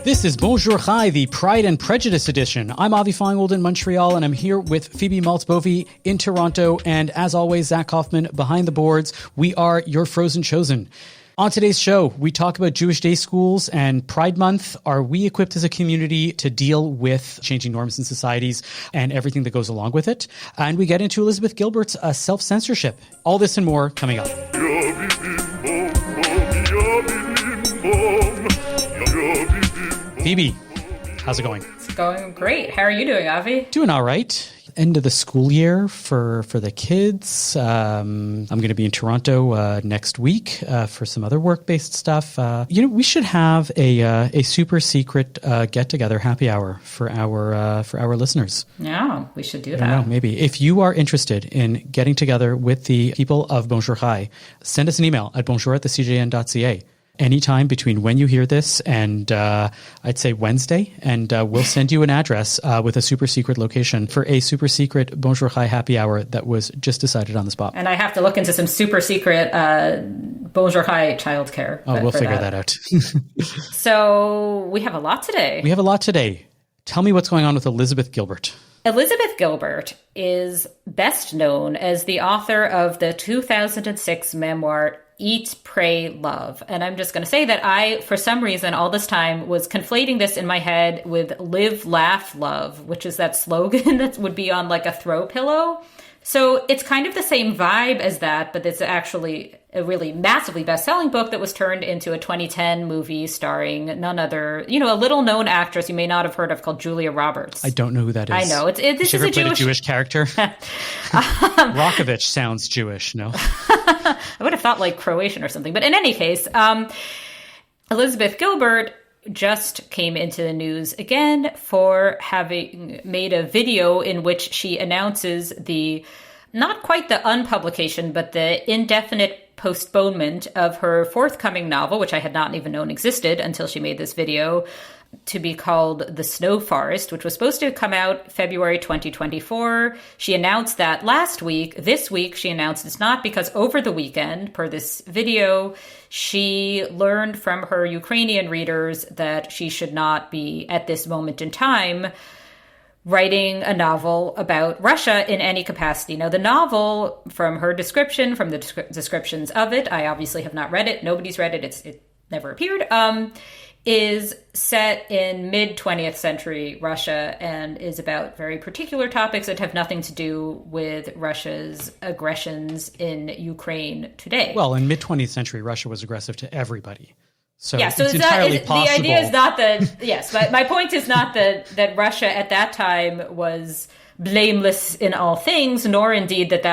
This is Bonjour Chai, the Pride and Prejudice edition. I'm Avi Feingold in Montreal, and I'm here with Phoebe Maltz-Bovey in Toronto. And as always, Zach Hoffman behind the boards. We are your Frozen Chosen. On today's show, we talk about Jewish day schools and Pride Month. Are we equipped as a community to deal with changing norms in societies and everything that goes along with it? And we get into Elizabeth Gilbert's self-censorship. All this and more coming up. Phoebe, how's it going? It's going great. How are you doing, Avi? Doing all right. End of the school year for the kids. I'm going to be in Toronto next week for some other work-based stuff. We should have a super secret get-together happy hour for our listeners. Yeah, we should do that. I don't know, maybe. If you are interested in getting together with the people of Bonjour Chai, send us an email at bonjour@thecjn.ca. Anytime between when you hear this and I'd say Wednesday, and we'll send you an address with a super secret location for a super secret Bonjour Chai happy hour that was just decided on the spot. And I have to look into some super secret Bonjour Chai childcare. Oh, we'll figure that out. So we have a lot today. Tell me what's going on with Elizabeth Gilbert. Elizabeth Gilbert is best known as the author of the 2006 memoir, Eat, Pray, Love. And I'm just going to say that I, for some reason, all this time was conflating this in my head with Live, Laugh, Love, which is that slogan that would be on like a throw pillow. So it's kind of the same vibe as that, but it's actually a really massively best-selling book that was turned into a 2010 movie starring none other, a little-known actress you may not have heard of called Julia Roberts. I don't know who that is. I know. This is a Jewish character? Rokovich sounds Jewish, no? I would have thought like Croatian or something. But in any case, Elizabeth Gilbert just came into the news again for having made a video in which she announces not quite the unpublication, but the indefinite postponement of her forthcoming novel, which I had not even known existed until she made this video, to be called The Snow Forest, which was supposed to come out February 2024. She announced that last week. This week, she announced it's not because over the weekend, per this video, she learned from her Ukrainian readers that she should not be, at this moment in time, writing a novel about Russia in any capacity. Now, the novel, from her description, from the descriptions of it, I obviously have not read it. Nobody's read it. It never appeared. Is set in mid-20th century Russia and is about very particular topics that have nothing to do with Russia's aggressions in Ukraine today. Well, in mid-20th century, Russia was aggressive to everybody. So, yeah, so it's entirely possible. The idea is not that, yes, my point is not that Russia at that time was blameless in all things, nor indeed it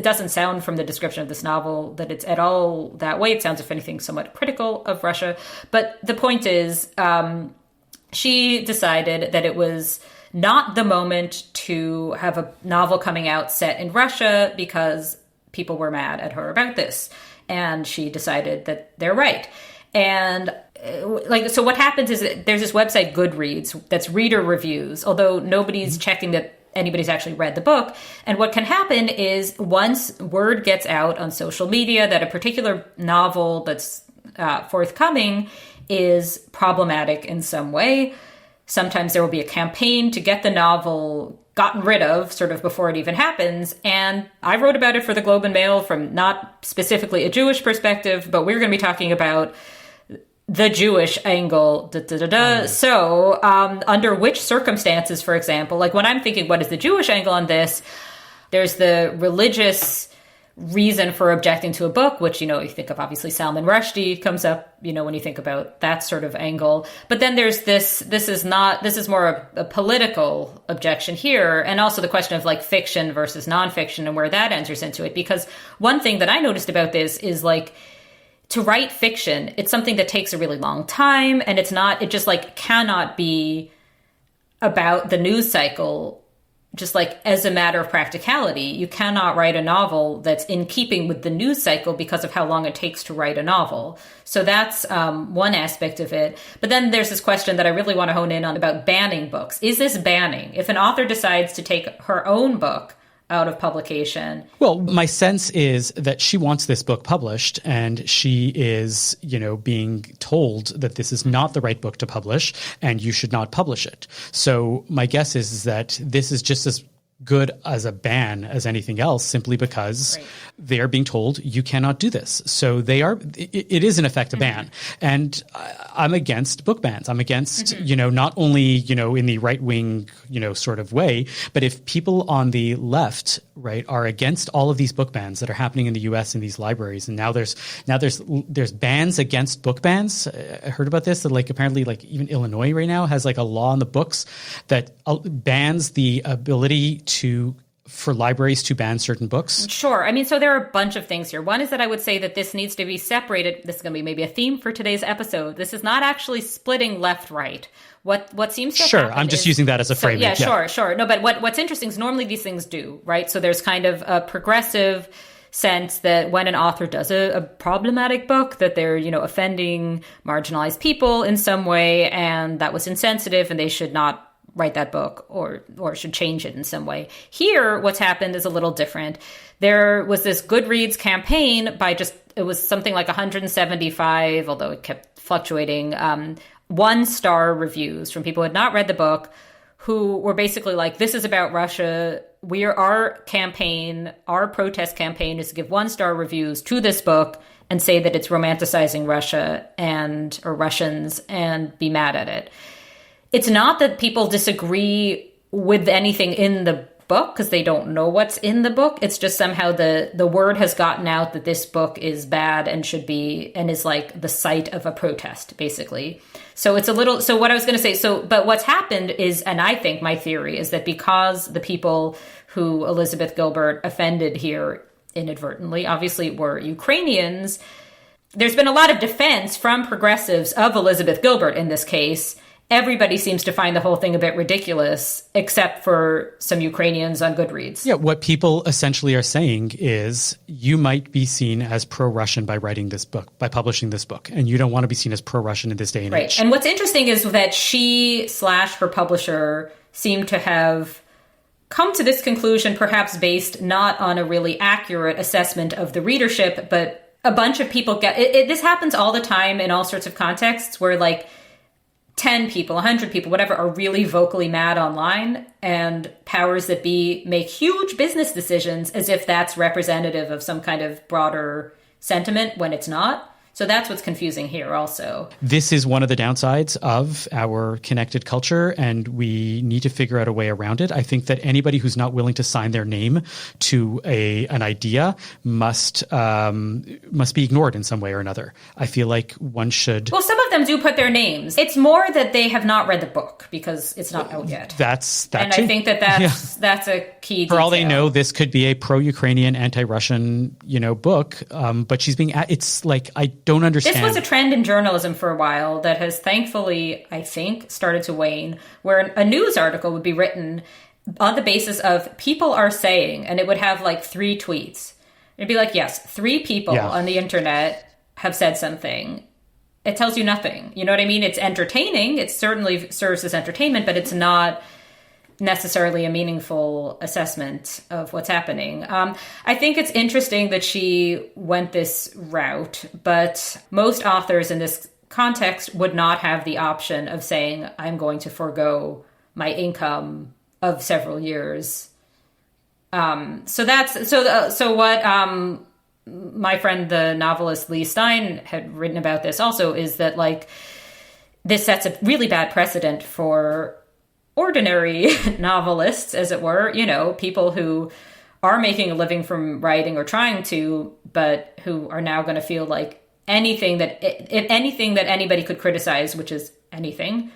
doesn't sound from the description of this novel that it's at all that way. It sounds, if anything, somewhat critical of Russia. But the point is, she decided that it was not the moment to have a novel coming out set in Russia because people were mad at her about this. And she decided that they're right. And so what happens is that there's this website, Goodreads, that's reader reviews, although nobody's checking that anybody's actually read the book. And what can happen is once word gets out on social media that a particular novel that's forthcoming is problematic in some way, sometimes there will be a campaign to get the novel gotten rid of sort of before it even happens. And I wrote about it for the Globe and Mail from not specifically a Jewish perspective, but we're going to be talking about the Jewish angle. So under which circumstances, for example, like when I'm thinking, what is the Jewish angle on this? There's the religious reason for objecting to a book, which, you think of obviously Salman Rushdie comes up, when you think about that sort of angle. But then there's this is more a political objection here. And also the question of like fiction versus nonfiction and where that enters into it. Because one thing that I noticed about this is like, to write fiction, it's something that takes a really long time, and it just like cannot be about the news cycle, just like as a matter of practicality. You cannot write a novel that's in keeping with the news cycle because of how long it takes to write a novel. So that's one aspect of it. But then there's this question that I really want to hone in on about banning books. Is this banning? If an author decides to take her own book out of publication. Well, my sense is that she wants this book published, and she is, being told that this is not the right book to publish and you should not publish it. So my guess is that this is just as good as a ban as anything else, simply because they are being told you cannot do this. So it is in effect a ban. And I'm against book bans. I'm against, not only, in the right wing, sort of way, but if people on the left, right, are against all of these book bans that are happening in the US in these libraries. And now there's bans against book bans. I heard about this, that apparently even Illinois right now has a law in the books that bans the ability for libraries to ban certain books. Sure. I mean, so there are a bunch of things here. One is that I would say that this needs to be separated. This is going to be maybe a theme for today's episode. This is not actually splitting left-right. What seems to happen I'm just using that as a framing. Sure. No, but what's interesting is normally these things do, right? So there's kind of a progressive sense that when an author does a problematic book, that they're, offending marginalized people in some way, and that was insensitive and they should not write that book or should change it in some way. Here, what's happened is a little different. There was this Goodreads campaign it was something like 175, although it kept fluctuating, 1-star reviews from people who had not read the book, who were basically like, this is about Russia. Our protest campaign is to give 1-star reviews to this book and say that it's romanticizing Russia or Russians and be mad at it. It's not that people disagree with anything in the book because they don't know what's in the book. It's just somehow the word has gotten out that this book is bad and should be, and is the site of a protest, basically. So it's so what I was going to say, but what's happened is, and I think my theory is that because the people who Elizabeth Gilbert offended here inadvertently, obviously were Ukrainians, there's been a lot of defense from progressives of Elizabeth Gilbert in this case. Everybody seems to find the whole thing a bit ridiculous, except for some Ukrainians on Goodreads. Yeah, what people essentially are saying is you might be seen as pro-Russian by writing this book, by publishing this book, and you don't want to be seen as pro-Russian in this day and age. And what's interesting is that she/her publisher seem to have come to this conclusion, perhaps based not on a really accurate assessment of the readership, but a bunch of people this happens all the time in all sorts of contexts where 10 people, 100 people, whatever, are really vocally mad online, and powers that be make huge business decisions as if that's representative of some kind of broader sentiment when it's not. So that's what's confusing here also. This is one of the downsides of our connected culture, and we need to figure out a way around it. I think that anybody who's not willing to sign their name to an idea must be ignored in some way or another. I feel like one should... Well, some of them do put their names. It's more that they have not read the book because it's not out yet. That's and too. I think that's a key detail. For all they know, this could be a pro-Ukrainian, anti-Russian, book. But she's being... It's I don't understand. This was a trend in journalism for a while that has thankfully, I think, started to wane, where a news article would be written on the basis of people are saying, and it would have 3 tweets. It'd be yes, 3 people on the internet have said something. It tells you nothing. You know what I mean? It's entertaining. It certainly serves as entertainment, but it's not necessarily a meaningful assessment of what's happening. I think it's interesting that she went this route, but most authors in this context would not have the option of saying, I'm going to forego my income of several years. So what my friend, the novelist Lee Stein, had written about this also is that this sets a really bad precedent for ordinary novelists, as it were, people who are making a living from writing or trying to, but who are now going to feel like anything that anybody could criticize, which is anything,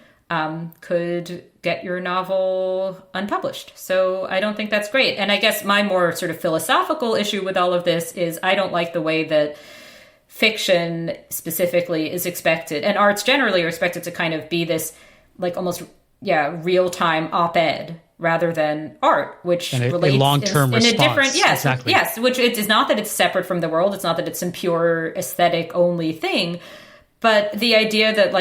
could get your novel unpublished. So I don't think that's great. And I guess my more sort of philosophical issue with all of this is I don't like the way that fiction specifically is expected, and arts generally are expected to kind of be this almost real-time op-ed rather than art, which relates a long-term response. In a different, exactly. Yes, which it is not that it's separate from the world. It's not that it's some pure aesthetic only thing, but the idea that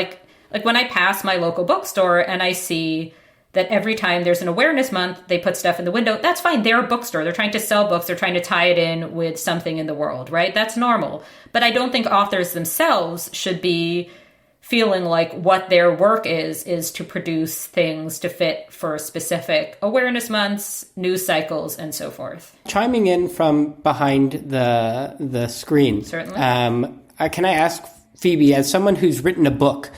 when I pass my local bookstore and I see that every time there's an awareness month, they put stuff in the window. That's fine. They're a bookstore. They're trying to sell books. They're trying to tie it in with something in the world, right? That's normal. But I don't think authors themselves should be feeling like what their work is to produce things to fit for specific awareness months, news cycles, and so forth. Chiming in from behind the screen. Certainly. Can I ask, Phoebe, as someone who's written a book,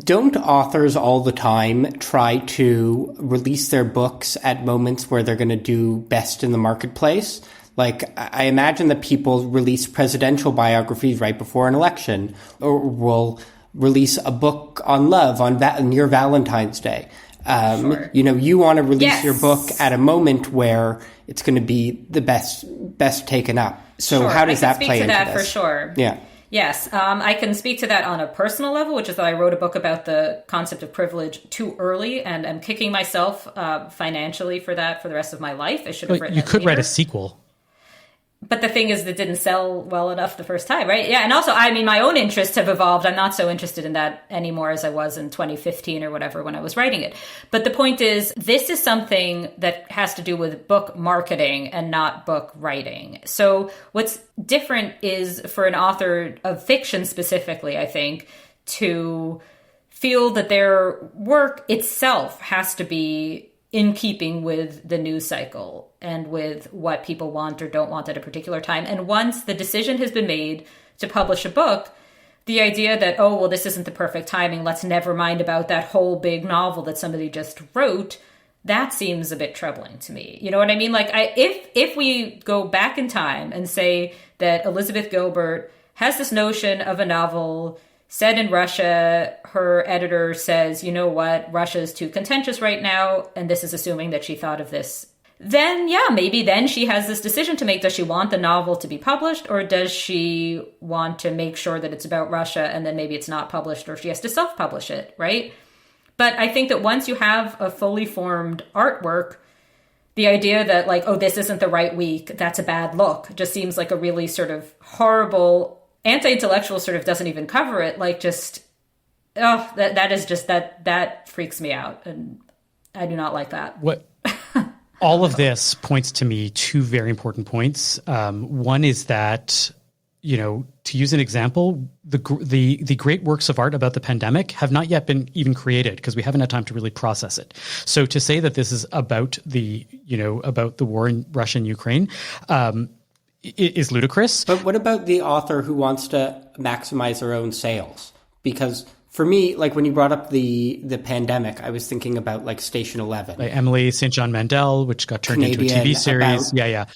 don't authors all the time try to release their books at moments where they're going to do best in the marketplace? Like, I imagine that people release presidential biographies right before an election, or will release a book on love near Valentine's Day. Sure. You want to release your book at a moment where it's going to be the best taken up. So sure. How does that play into this? I can speak to that for sure. Yeah. Yes, I can speak to that on a personal level, which is that I wrote a book about the concept of privilege too early, and I'm kicking myself financially for that for the rest of my life. I should have written it later. You could write a sequel. But the thing is, that didn't sell well enough the first time, right? Yeah, and also, I mean, my own interests have evolved. I'm not so interested in that anymore as I was in 2015 or whatever when I was writing it. But the point is, this is something that has to do with book marketing and not book writing. So what's different is for an author of fiction specifically, I think, to feel that their work itself has to be in keeping with the news cycle and with what people want or don't want at a particular time. And once the decision has been made to publish a book, the idea that, oh, well, this isn't the perfect timing, let's never mind about that whole big novel that somebody just wrote, that seems a bit troubling to me. You know what I mean? Like, if we go back in time and say that Elizabeth Gilbert has this notion of a novel set in Russia, her editor says, you know what, Russia is too contentious right now, and this is assuming that she thought of this, then yeah, maybe then she has this decision to make. Does she want the novel to be published, or does she want to make sure that it's about Russia and then maybe it's not published, or she has to self-publish it, right? But I think that once you have a fully formed artwork, the idea that like, oh, this isn't the right week, that's a bad look, just seems like a really sort of horrible, anti-intellectual sort of doesn't even cover it, like just, oh, that is just, that freaks me out. And I do not like that. What all of this points to me two very important points. One is that, to use an example, the great works of art about the pandemic have not yet been even created because we haven't had time to really process it. So to say that this is about about the war in Russia and Ukraine, is ludicrous. But what about the author who wants to maximize their own sales? Because for me, like when you brought up the pandemic, I was thinking about like Station 11. Like Emily St. John Mandel, which got turned into a TV series. Yeah.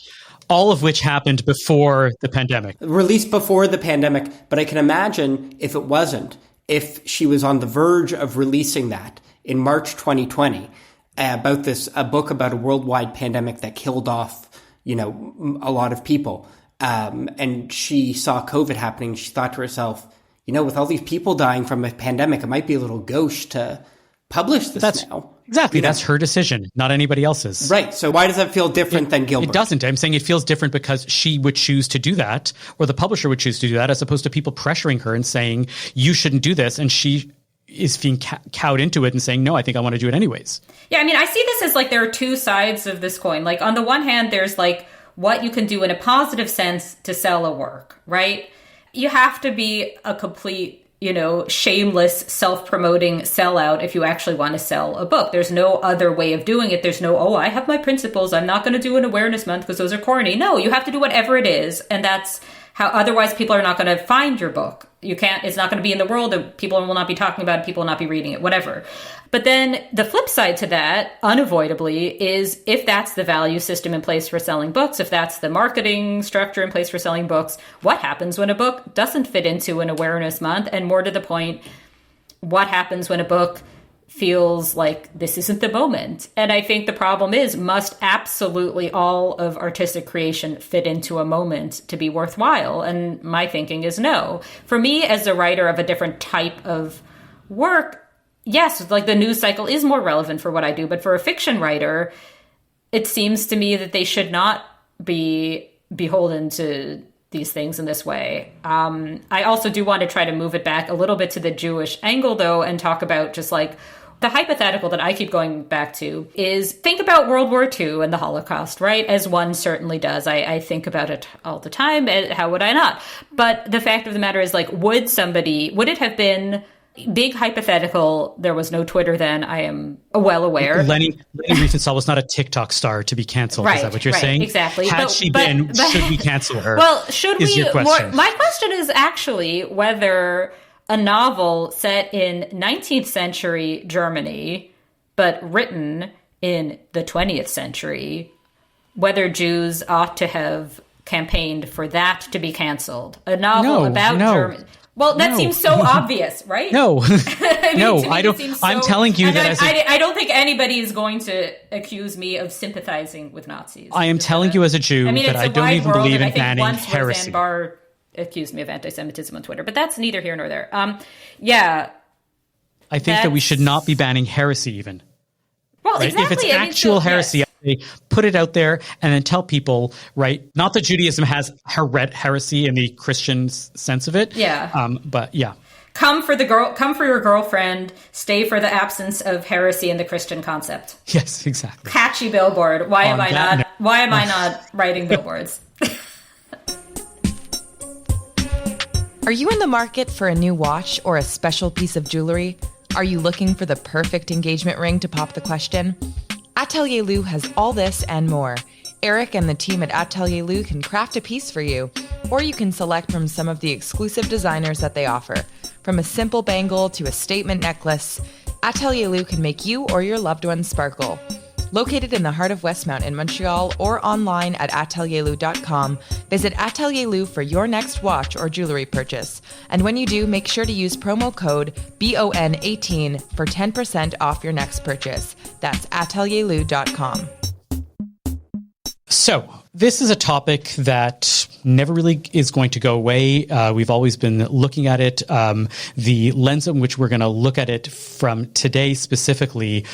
All of which happened before the pandemic. Released before the pandemic. But I can imagine if it wasn't, if she was on the verge of releasing that in March 2020, about a book about a worldwide pandemic that killed off a lot of people. And she saw COVID happening. She thought to herself, with all these people dying from a pandemic, it might be a little gauche to publish this now. Exactly. That's her decision, not anybody else's. Right. So why does that feel different than Gilbert? It doesn't. I'm saying it feels different because she would choose to do that, or the publisher would choose to do that, as opposed to people pressuring her and saying, you shouldn't do this. And she is being cowed into it and saying, no, I think I want to do it anyways. Yeah, I mean, I see this as like there are two sides of this coin. Like on the one hand, there's like what you can do in a positive sense to sell a work, right? You have to be a complete, shameless, self-promoting sellout if you actually want to sell a book. There's no other way of doing it. There's no, I have my principles, I'm not going to do an awareness month because those are corny. No, you have to do whatever it is. And that's how, otherwise people are not going to find your book. It's not going to be in the world, and people will not be talking about it, people will not be reading it, whatever. But then the flip side to that, unavoidably, is if that's the value system in place for selling books, if that's the marketing structure in place for selling books, what happens when a book doesn't fit into an awareness month? And more to the point, what happens when a book feels like this isn't the moment? And I think the problem is, must absolutely all of artistic creation fit into a moment to be worthwhile? And my thinking is no. For me, as a writer of a different type of work, yes, like the news cycle is more relevant for what I do. But for a fiction writer, it seems to me that they should not be beholden to these things in this way. I also do want to try to move it back a little bit to the Jewish angle, though, and talk about just like The hypothetical that I keep going back to is think about World War II and the Holocaust, right? As one certainly does. I think about it all the time. How would I not? But the fact of the matter is, like, would it have been big hypothetical? There was no Twitter then. I am well aware. Lenny Riefenstahl was not a TikTok star to be canceled. Right, is that what you're saying? Exactly. Had she been, should we cancel her? Well, should we? Your question. My question is actually whether a novel set in 19th century Germany, but written in the 20th century, whether Jews ought to have campaigned for that to be A novel about Germany. Well, that seems so obvious, right? No, I don't. I'm telling you that I don't think anybody is going to accuse me of sympathizing with Nazis. I am telling you as a Jew that I don't even believe in banning heresy. Barr accused me of anti-Semitism on Twitter, but that's neither here nor there. I think that we should not be banning heresy even. Well, right? exactly. If it's actual heresy, they put it out there and then tell people, right? Not that Judaism has heresy in the Christian sense of it. Yeah. But yeah. Come for your girlfriend, stay for the absence of heresy in the Christian concept. Yes, exactly. Catchy billboard. Why am I not writing billboards? Are you in the market for a new watch or a special piece of jewelry? Are you looking for the perfect engagement ring to pop the question? Atelier Lou has all this and more. Eric and the team at Atelier Lou can craft a piece for you, or you can select from some of the exclusive designers that they offer. From a simple bangle to a statement necklace, Atelier Lou can make you or your loved ones sparkle. Located in the heart of Westmount in Montreal or online at atelierlou.com, visit Atelier Lou for your next watch or jewelry purchase. And when you do, make sure to use promo code BON18 for 10% off your next purchase. That's atelierlou.com. So, this is a topic that never really is going to go away. We've always been looking at it. The lens in which we're going to look at it from today specifically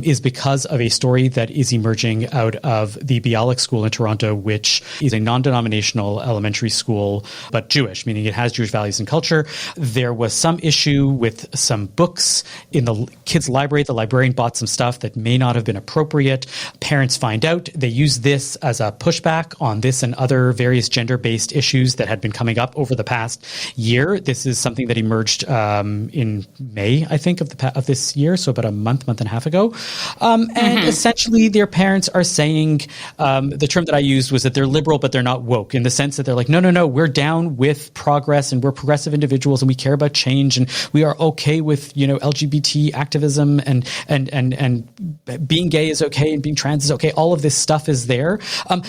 is because of a story that is emerging out of the Bialik School in Toronto, which is a non-denominational elementary school, but Jewish, meaning it has Jewish values and culture. There was some issue with some books in the kids' library. The librarian bought some stuff that may not have been appropriate. Parents find out. They use this as a pushback on this and other various gender-based issues that had been coming up over the past year. This is something that emerged in May, I think, of this year, so about a month and a half ago. And essentially, their parents are saying, the term that I used was that they're liberal, but they're not woke, in the sense that they're like, no, we're down with progress, and we're progressive individuals, and we care about change, and we are okay with, LGBT activism, and being gay is okay, and being trans is okay. All of this stuff is there,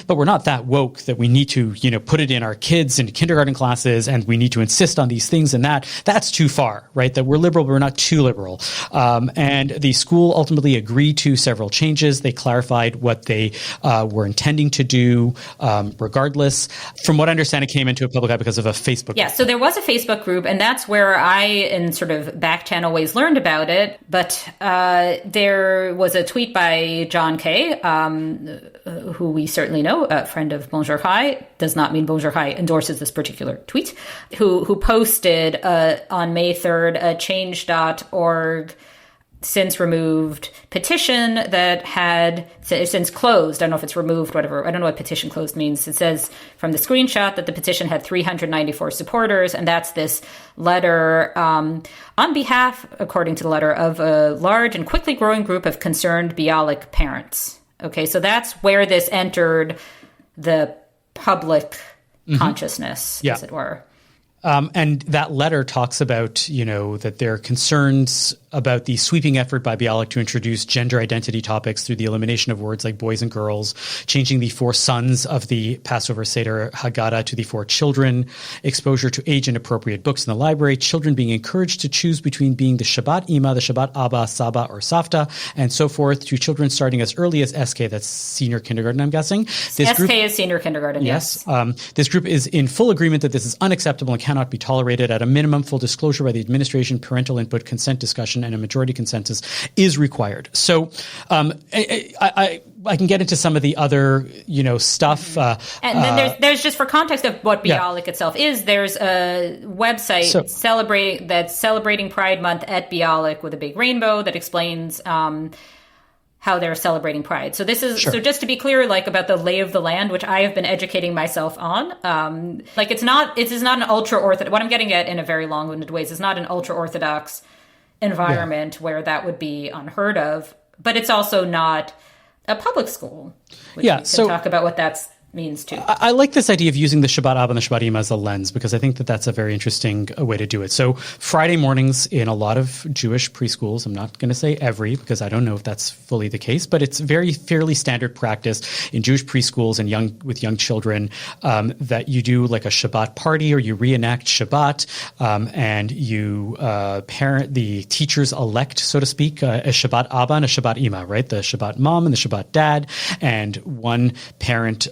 but we're not that woke that we need to, put it in our kids in kindergarten classes, and we need to insist on these things and that's too far, right? That we're liberal, but we're not too liberal. And the school ultimately agreed to several changes. They clarified what they were intending to do, regardless. From what I understand, it came into a public eye because of a Facebook group. Yeah, so there was a Facebook group, and that's where I, in sort of back channel ways, learned about it. But there was a tweet by John Kay, who we certainly know, a friend of Bonjour Hi, does not mean Bonjour Hi endorses this particular tweet, who posted on May 3rd a change.org since removed petition that had since closed. I don't know if it's removed, whatever. I don't know what petition closed means. It says from the screenshot that the petition had 394 supporters, and that's this letter on behalf, according to the letter, of a large and quickly growing group of concerned Bialik parents. Okay, so that's where this entered the public consciousness, as it were. And that letter talks about, that there are concerns about the sweeping effort by Bialik to introduce gender identity topics through the elimination of words like boys and girls, changing the 4 sons of the Passover Seder Haggadah to the 4 children, exposure to age-inappropriate books in the library, children being encouraged to choose between being the Shabbat Ima, the Shabbat Abba, Saba, or Safta, and so forth, to children starting as early as SK, that's senior kindergarten, I'm guessing. This SK is senior kindergarten, yes. This group is in full agreement that this is unacceptable and cannot be tolerated. At a minimum, full disclosure by the administration, parental input, consent discussion, and a majority consensus is required. So I can get into some of the other, stuff. And then there's just for context of what Bialik itself is, there's a website celebrating Pride Month at Bialik with a big rainbow that explains how they're celebrating Pride. So this is so just to be clear, like about the lay of the land, which I have been educating myself on. It is not an ultra orthodox. What I'm getting at in a very long-winded way is not an ultra orthodox environment where that would be unheard of, but it's also not a public school. Which we can talk about what that means too. I like this idea of using the Shabbat Abba and the Shabbat Ima as a lens, because I think that that's a very interesting way to do it. So Friday mornings in a lot of Jewish preschools, I'm not going to say every, because I don't know if that's fully the case, but it's fairly standard practice in Jewish preschools and with young children that you do like a Shabbat party, or you reenact Shabbat, and you the teachers elect, so to speak, a Shabbat Abba and a Shabbat Ima, right? The Shabbat mom and the Shabbat dad, and one parent,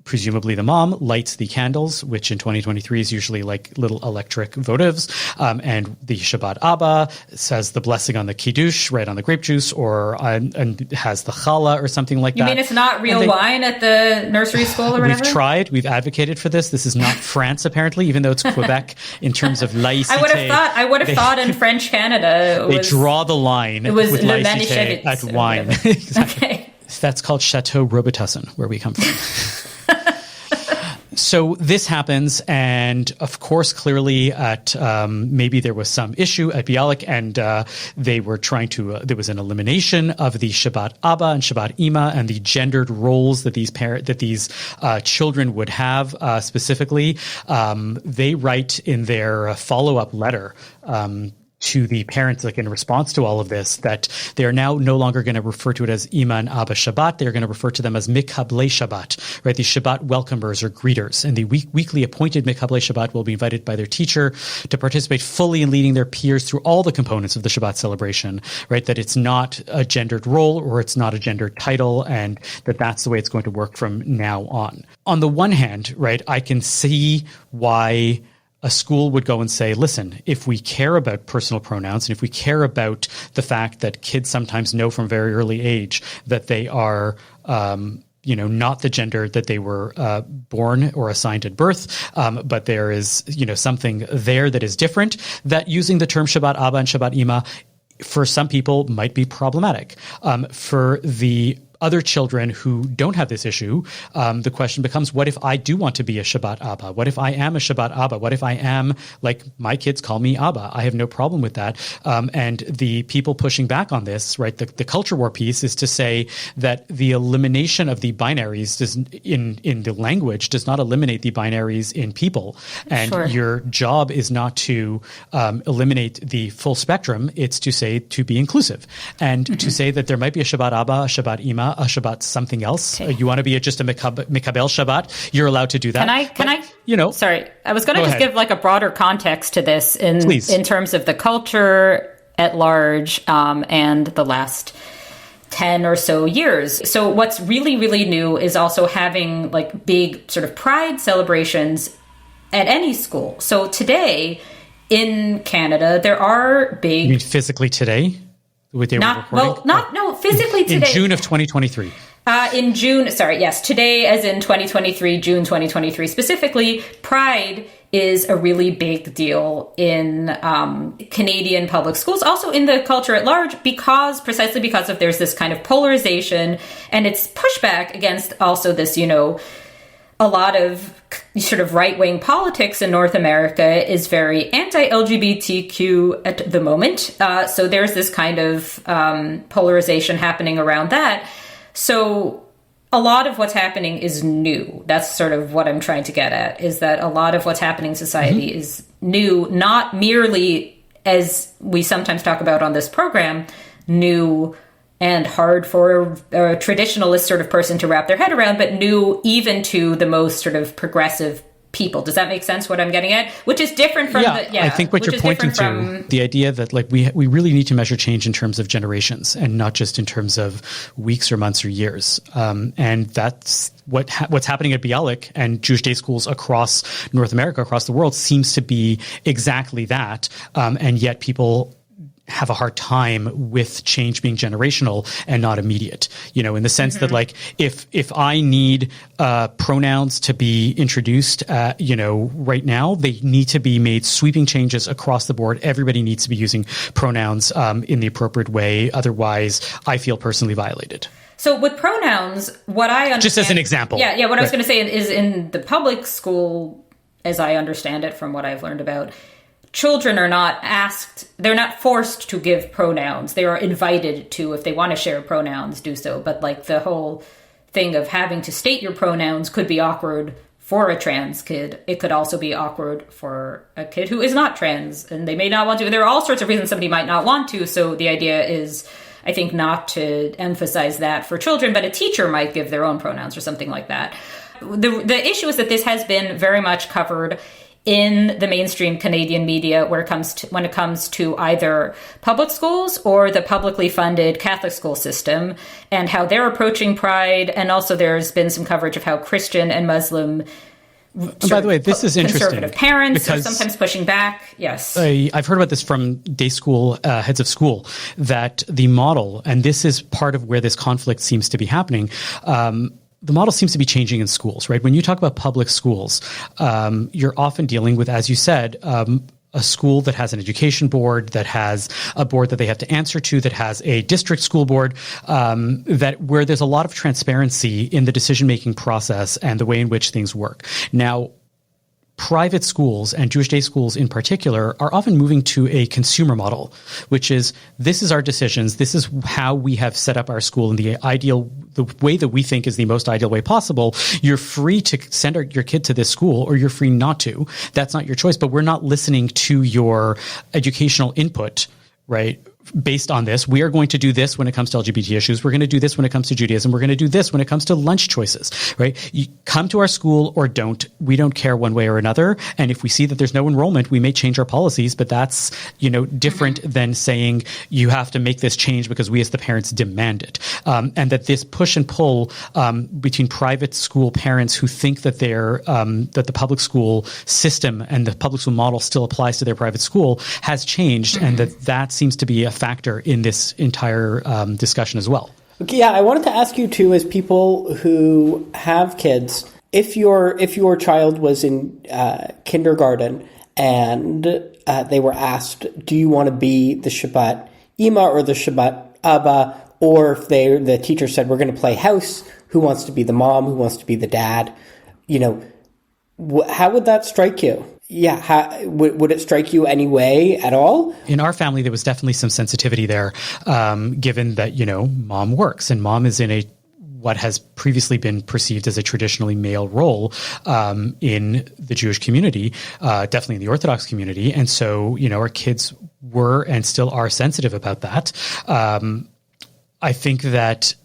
presumably the mom, lights the candles, which in 2023 is usually like little electric votives. And the Shabbat Abba says the blessing on the kiddush, right, on the grape juice, and has the challah or something like that. You mean it's not real wine at the nursery school or whatever? We've tried. We've advocated for this. This is not France, apparently, even though it's Quebec in terms of laïcité. I would have thought in French Canada they draw the line with laïcité at wine. Exactly. Okay. That's called Chateau Robitussin, where we come from. So this happens, and of course, clearly at maybe there was some issue at Bialik, and they were trying to. There was an elimination of the Shabbat Abba and Shabbat Ima and the gendered roles that these children would have. Specifically, they write in their follow-up letter to the parents, like in response to all of this, that they are now no longer going to refer to it as Ima and Abba Shabbat. They are going to refer to them as Mikablei Shabbat, right? The Shabbat welcomers or greeters. And the weekly appointed Mikablei Shabbat will be invited by their teacher to participate fully in leading their peers through all the components of the Shabbat celebration, right? That it's not a gendered role or it's not a gendered title, and that's the way it's going to work from now on. On the one hand, right, I can see why a school would go and say, listen, if we care about personal pronouns and if we care about the fact that kids sometimes know from very early age that they are, not the gender that they were born or assigned at birth, but there is, something there that is different, that using the term Shabbat Abba and Shabbat Ima for some people might be problematic. For the other children who don't have this issue, the question becomes, what if I do want to be a Shabbat Abba? What if I am a Shabbat Abba? What if I am, like my kids call me Abba? I have no problem with that. And the people pushing back on this, right, the culture war piece is to say that the elimination of the binaries in the language does not eliminate the binaries in people. And your job is not to eliminate the full spectrum. It's to be inclusive and to say that there might be a Shabbat Abba, a Shabbat Ima, a Shabbat something else. Okay. You want to be just a Mikabel Shabbat, you're allowed to do that. Can I? Sorry, I was going to just give like a broader context to this in terms of the culture at large and the last 10 or so years. So what's really, really new is also having like big sort of pride celebrations at any school. So today in Canada, there are big... You mean physically today? Physically today. In June of 2023. In June, today as in 2023, June 2023 specifically, Pride is a really big deal in Canadian public schools, also in the culture at large, precisely because there's this kind of polarization and it's pushback against also this, a lot of sort of right-wing politics in North America is very anti-LGBTQ at the moment. So there's this kind of polarization happening around that. So a lot of what's happening is new. That's sort of what I'm trying to get at, is that a lot of what's happening in society is new, not merely, as we sometimes talk about on this program, new and hard for a traditionalist sort of person to wrap their head around, but new even to the most sort of progressive people. Does that make sense, what I'm getting at? Which is different from I think what you're pointing to, the idea that like we really need to measure change in terms of generations and not just in terms of weeks or months or years. And that's what's happening at Bialik and Jewish day schools across North America, across the world, seems to be exactly that. And yet people have a hard time with change being generational and not immediate, in the sense that like if I need pronouns to be introduced, right now, they need to be made sweeping changes across the board. Everybody needs to be using pronouns in the appropriate way. Otherwise, I feel personally violated. So with pronouns, what I understand... Just as an example. Yeah, what I was going to say is in the public school, as I understand it from what I've learned about, children are not they're not forced to give pronouns. They are invited to, if they want to share pronouns, do so. But like the whole thing of having to state your pronouns could be awkward for a trans kid. It could also be awkward for a kid who is not trans, and they may not want to. There are all sorts of reasons somebody might not want to. So the idea is, I think, not to emphasize that for children, but a teacher might give their own pronouns or something like that. The issue is that this has been very much covered in the mainstream Canadian media when it comes to either public schools or the publicly funded Catholic school system and how they're approaching Pride. And also there's been some coverage of how Christian and Muslim by the way, this is interesting. Conservative parents are sometimes pushing back. Yes. I've heard about this from day school heads of school, that the model, and this is part of where this conflict seems to be happening, the model seems to be changing in schools, right? When you talk about public schools, you're often dealing with, as you said, a school that has an education board, that has a board that they have to answer to, that has a district school board, where there's a lot of transparency in the decision-making process and the way in which things work. Now, private schools and Jewish day schools in particular are often moving to a consumer model, which is, this is our decisions. This is how we have set up our school in the way that we think is the most ideal way possible. You're free to send your kid to this school, or you're free not to. That's not your choice, but we're not listening to your educational input, right? Based on this, we are going to do this when it comes to LGBT issues. We're going to do this when it comes to Judaism. We're going to do this when it comes to lunch choices, right? You come to our school or don't. We don't care one way or another. And if we see that there's no enrollment, we may change our policies, but that's, different than saying you have to make this change because we as the parents demand it. And that this push and pull between private school parents who think that that the public school system and the public school model still applies to their private school has changed, and that seems to be a factor in this entire discussion as well. Okay, yeah, I wanted to ask you too, as people who have kids, if your child was in kindergarten and they were asked, do you want to be the Shabbat Ima or the Shabbat Abba, or if the teacher said, we're going to play house, who wants to be the mom, who wants to be the dad, how would that strike you? Yeah, would it strike you any way at all? In our family, there was definitely some sensitivity there, given that, mom works and mom is in what has previously been perceived as a traditionally male role in the Jewish community, definitely in the Orthodox community. And so, our kids were and still are sensitive about that. I think that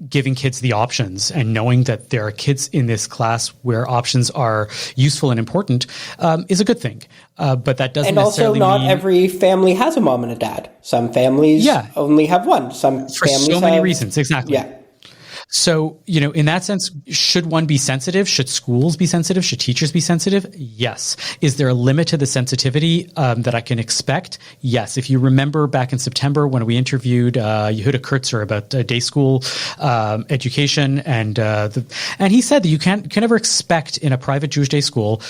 giving kids the options and knowing that there are kids in this class where options are useful and important is a good thing. But that doesn't necessarily mean... And also not every family has a mom and a dad. Some families only have one. Some for families so many reasons, exactly. Yeah. So, in that sense, should one be sensitive? Should schools be sensitive? Should teachers be sensitive? Yes. Is there a limit to the sensitivity that I can expect? Yes. If you remember back in September when we interviewed Yehuda Kurtzer about day school education, and he said that you can never expect in a private Jewish day school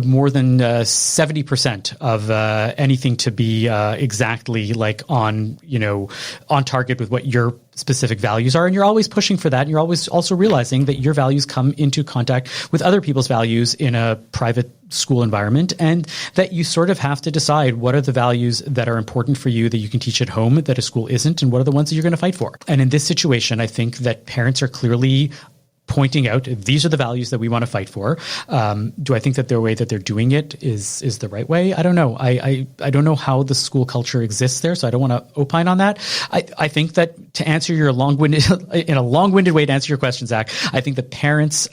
more than 70% of anything to be exactly like on target with what your specific values are, and you're always pushing for that, and you're always also realizing that your values come into contact with other people's values in a private school environment, and that you sort of have to decide what are the values that are important for you that you can teach at home that a school isn't, and what are the ones that you're going to fight for. And in this situation, I think that parents are clearly pointing out these are the values that we want to fight for. Do I think that their way that they're doing it is the right way? I don't know. I don't know how the school culture exists there, so I don't want to opine on that. I think that to answer your long-winded way to answer your question, Zach, I think that parents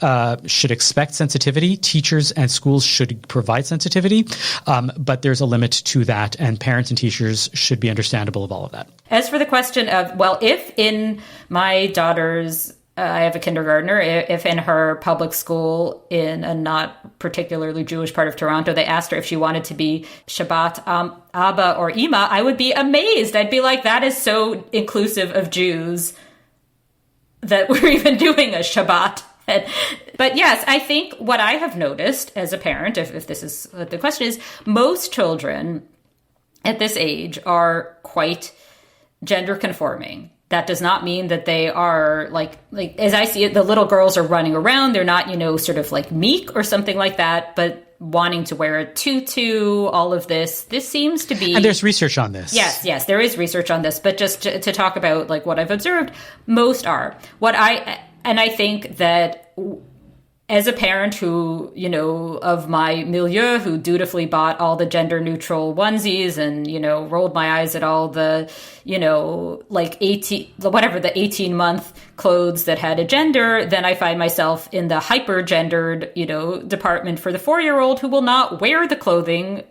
should expect sensitivity. Teachers and schools should provide sensitivity, but there's a limit to that, and parents and teachers should be understandable of all of that. As for the question of, well, if in my daughter's I have a kindergartner. If in her public school in a not particularly Jewish part of Toronto, they asked her if she wanted to be Shabbat Abba or Ima, I would be amazed. I'd be like, that is so inclusive of Jews that we're even doing a Shabbat. But yes, I think what I have noticed as a parent, if this is what the question is, most children at this age are quite gender conforming. That does not mean that they are like as I see it, the little girls are running around. They're not, sort of like meek or something like that, but wanting to wear a tutu, all of this. This seems to be... And there's research on this. Yes, there is research on this. But just to talk about like what I've observed, most are. And I think that as a parent who, of my milieu, who dutifully bought all the gender neutral onesies and, rolled my eyes at all the, like 18-month clothes that had a gender, then I find myself in the hyper gendered, department for the 4-year-old who will not wear the clothing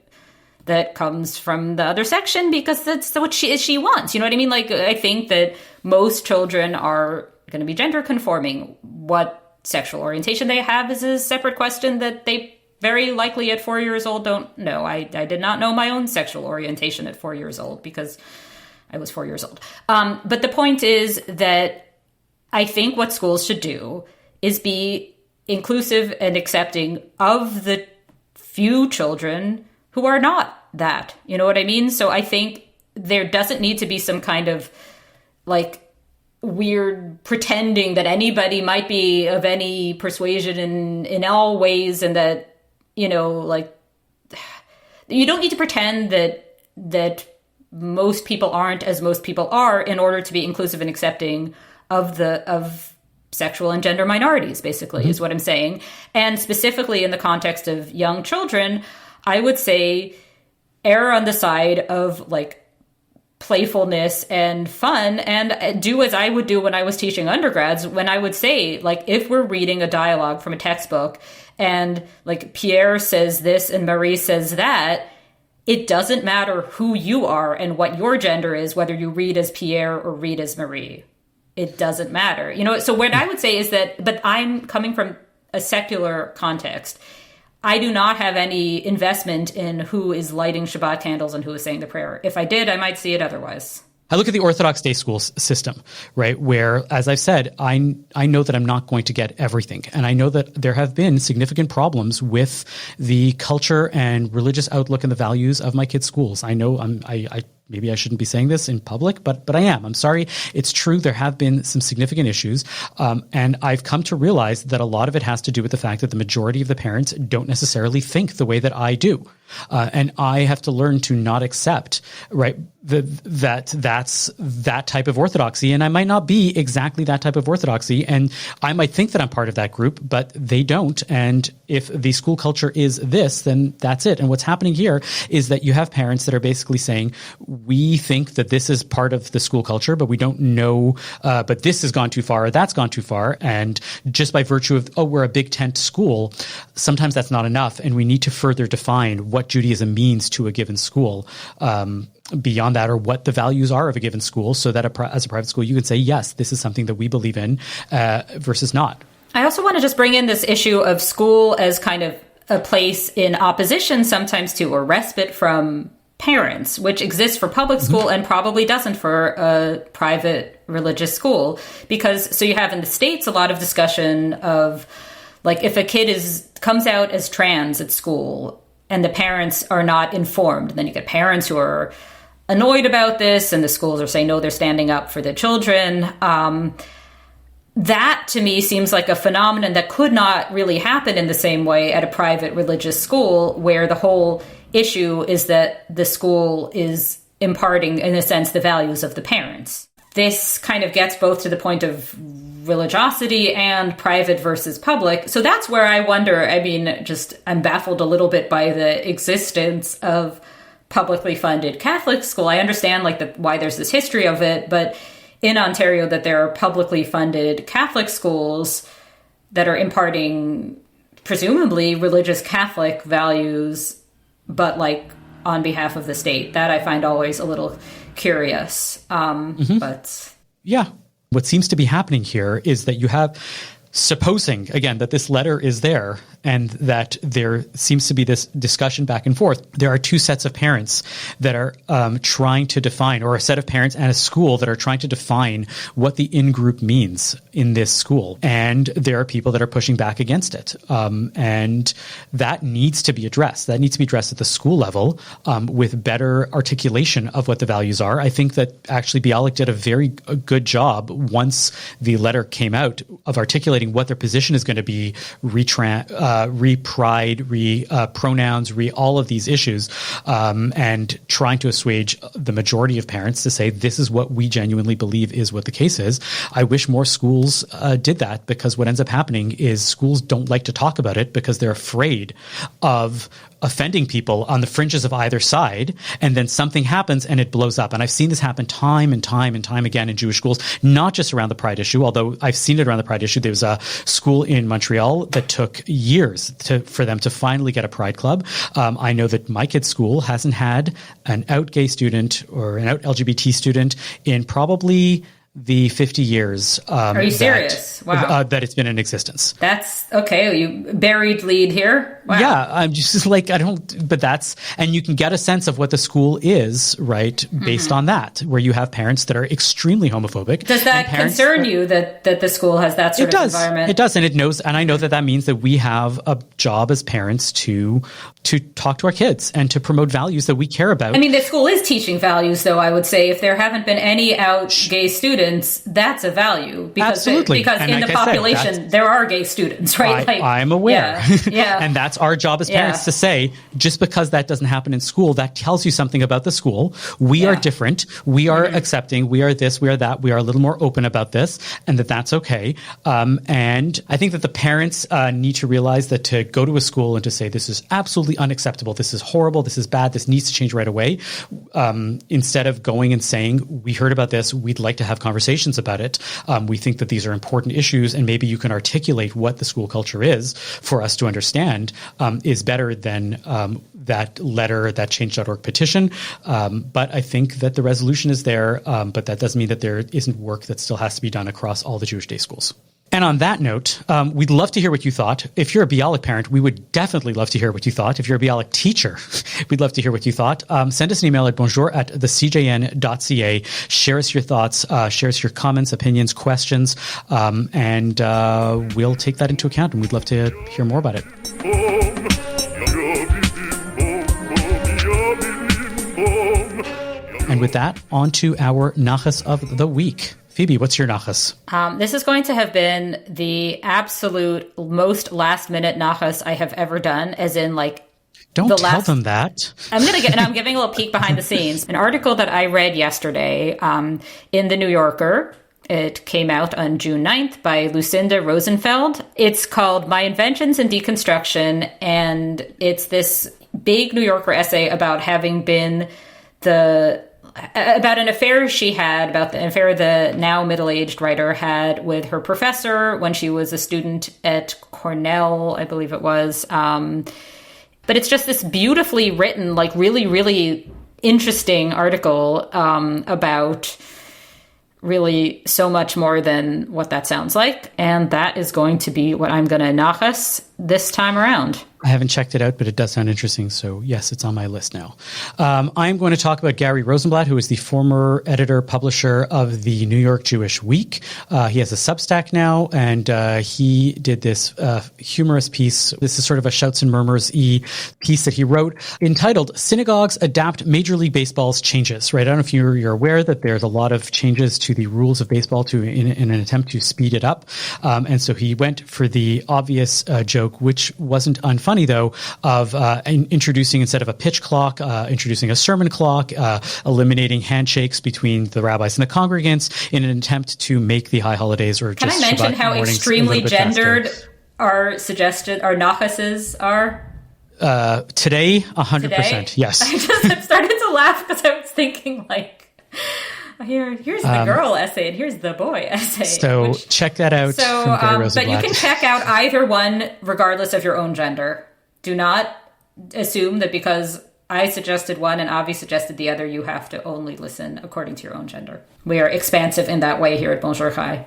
that comes from the other section because that's what she wants. You know what I mean? Like, I think that most children are going to be gender conforming. What sexual orientation they have is a separate question that they very likely at 4 years old don't know. I did not know my own sexual orientation at 4 years old because I was 4 years old. But the point is that I think what schools should do is be inclusive and accepting of the few children who are not that. You know what I mean? So I think there doesn't need to be some kind of like weird pretending that anybody might be of any persuasion in all ways, and that like you don't need to pretend that most people aren't as most people are in order to be inclusive and accepting of sexual and gender minorities, basically, is what I'm saying. And specifically in the context of young children, I would say err on the side of like playfulness and fun, and do as I would do when I was teaching undergrads, when I would say, like, if we're reading a dialogue from a textbook and like Pierre says this and Marie says that, it doesn't matter who you are and what your gender is, whether you read as Pierre or read as Marie. It doesn't matter. So what I would say is that, but I'm coming from a secular context. I do not have any investment in who is lighting Shabbat candles and who is saying the prayer. If I did, I might see it otherwise. I look at the Orthodox day school system, right, where, as I've said, I know that I'm not going to get everything. And I know that there have been significant problems with the culture and religious outlook and the values of my kids' schools. I know maybe I shouldn't be saying this in public, but I am. I'm sorry. It's true. There have been some significant issues. And I've come to realize that a lot of it has to do with the fact that the majority of the parents don't necessarily think the way that I do. And I have to learn to not accept, right, that's that type of orthodoxy. And I might not be exactly that type of orthodoxy. And I might think that I'm part of that group, but they don't. And if the school culture is this, then that's it. And what's happening here is that you have parents that are basically saying, we think that this is part of the school culture, but we don't know, but this has gone too far or that's gone too far. And just by virtue of, we're a big tent school, sometimes that's not enough. And we need to further define what Judaism means to a given school beyond that, or what the values are of a given school, so that as a private school, you can say, yes, this is something that we believe in versus not. I also want to just bring in this issue of school as kind of a place in opposition sometimes to, or respite from, parents, which exists for public school and probably doesn't for a private religious school. Because, so you have in the States a lot of discussion of, like, if a kid comes out as trans at school and the parents are not informed, then you get parents who are annoyed about this, and the schools are saying, no, they're standing up for the children. That, to me, seems like a phenomenon that could not really happen in the same way at a private religious school, where the whole issue is that the school is imparting, in a sense, the values of the parents. This kind of gets both to the point of religiosity and private versus public. So that's where I wonder, I'm baffled a little bit by the existence of publicly funded Catholic school. I understand why there's this history of it, but in Ontario that there are publicly funded Catholic schools that are imparting presumably religious Catholic values, but on behalf of the state. That I find always a little curious. But yeah, what seems to be happening here is that you have, supposing, again, that this letter is there and that there seems to be this discussion back and forth, there are two sets of parents that are trying to define, or a set of parents and a school that are trying to define what the in-group means in this school. And there are people that are pushing back against it. And that needs to be addressed. That needs to be addressed at the school level with better articulation of what the values are. I think that actually Bialik did a very good job once the letter came out of articulating what their position is going to be, re-pride, pronouns, all of these issues, and trying to assuage the majority of parents to say, this is what we genuinely believe is what the case is. I wish more schools did that, because what ends up happening is schools don't like to talk about it because they're afraid of offending people on the fringes of either side, and then something happens and it blows up. And I've seen this happen time and time and time again in Jewish schools, not just around the Pride issue, although I've seen it around the Pride issue. There was a school in Montreal that took years for them to finally get a Pride club. I know that my kid's school hasn't had an out gay student or an out LGBT student in probably the 50 years. Are you serious? Wow. That it's been in existence. That's okay. You buried lead here. Wow. Yeah. I'm just and you can get a sense of what the school is, right? Based on that, where you have parents that are extremely homophobic. Does that concern you that the school has that sort of environment? It does. And I know that means that we have a job as parents to talk to our kids and to promote values that we care about. The school is teaching values, though. I would say if there haven't been any out gay students, that's a value. Absolutely. Because in the population, there are gay students, right? I'm aware. Yeah. And that's our job as parents to say, just because that doesn't happen in school, that tells you something about the school. We are different. We are accepting. We are this. We are that. We are a little more open about this, and that's okay. And I think that the parents need to realize that to go to a school and to say, this is absolutely unacceptable. This is horrible. This is bad. This needs to change right away. Instead of going and saying, we heard about this. We'd like to have conversations about it. We think that these are important issues, and maybe you can articulate what the school culture is for us to understand, is better than that letter, that change.org petition. But I think that the resolution is there, but that doesn't mean that there isn't work that still has to be done across all the Jewish day schools. And on that note, we'd love to hear what you thought. If you're a Bialik parent, we would definitely love to hear what you thought. If you're a Bialik teacher, we'd love to hear what you thought. Send us an email at bonjour@thecjn.ca. Share us your thoughts, share us your comments, opinions, questions, and we'll take that into account, and we'd love to hear more about it. And with that, on to our nachas of the week. Phoebe, what's your nachas? This is going to have been the absolute most last-minute nachas I have ever done, as in Don't tell them that. I'm giving a little peek behind the scenes. An article that I read yesterday in The New Yorker. It came out on June 9th by Lucinda Rosenfeld. It's called My Inventions in Deconstruction, and it's this big New Yorker essay about having been about an affair she had, about the affair the now middle-aged writer had with her professor when she was a student at Cornell, I believe it was. But it's just this beautifully written, really, really interesting article about really so much more than what that sounds like. And that is going to be what I'm going to nachas this time around. I haven't checked it out, but it does sound interesting. So yes, it's on my list now. I'm going to talk about Gary Rosenblatt, who is the former editor, publisher of the New York Jewish Week. He has a Substack now, and he did this humorous piece. This is sort of a Shouts and Murmurs-y piece that he wrote entitled Synagogues Adapt Major League Baseball's Changes. Right? I don't know if you're aware that there's a lot of changes to the rules of baseball in an attempt to speed it up. And so he went for the obvious joke joke, which wasn't unfunny, though, of introducing, instead of a pitch clock, introducing a sermon clock, eliminating handshakes between the rabbis and the congregants in an attempt to make the high holidays or Can just I mention Shabbat how mornings extremely a little bit gendered faster. our suggested, our nachases are? Today, 100%, yes. I just started to laugh because I was thinking, like, here's the girl essay and here's the boy essay. So check that out. From Gary Rosenblatt. But you can check out either one regardless of your own gender. Do not assume that because I suggested one and Avi suggested the other, you have to only listen according to your own gender. We are expansive in that way here at Bonjour Chai.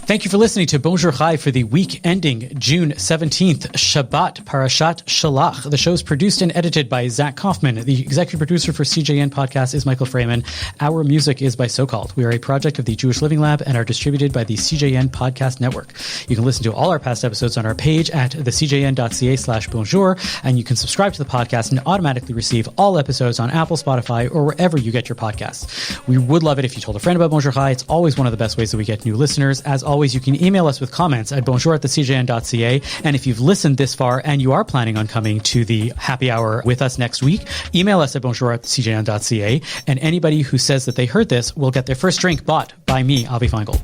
Thank you for listening to Bonjour Chai for the week ending June 17th, Shabbat, Parashat Shalach. The show is produced and edited by Zach Kaufman. The executive producer for CJN Podcast is Michael Freeman. Our music is by So-Called. We are a project of the Jewish Living Lab and are distributed by the CJN Podcast Network. You can listen to all our past episodes on our page at thecjn.ca/bonjour, and you can subscribe to the podcast and automatically receive all episodes on Apple, Spotify, or wherever you get your podcasts. We would love it if you told a friend about Bonjour Chai. It's always one of the best ways that we get new listeners. As always, you can email us with comments at bonjour@thecjn.ca. And if you've listened this far and you are planning on coming to the happy hour with us next week, email us at bonjour@thecjn.ca. And anybody who says that they heard this will get their first drink bought by me, Avi Feingold.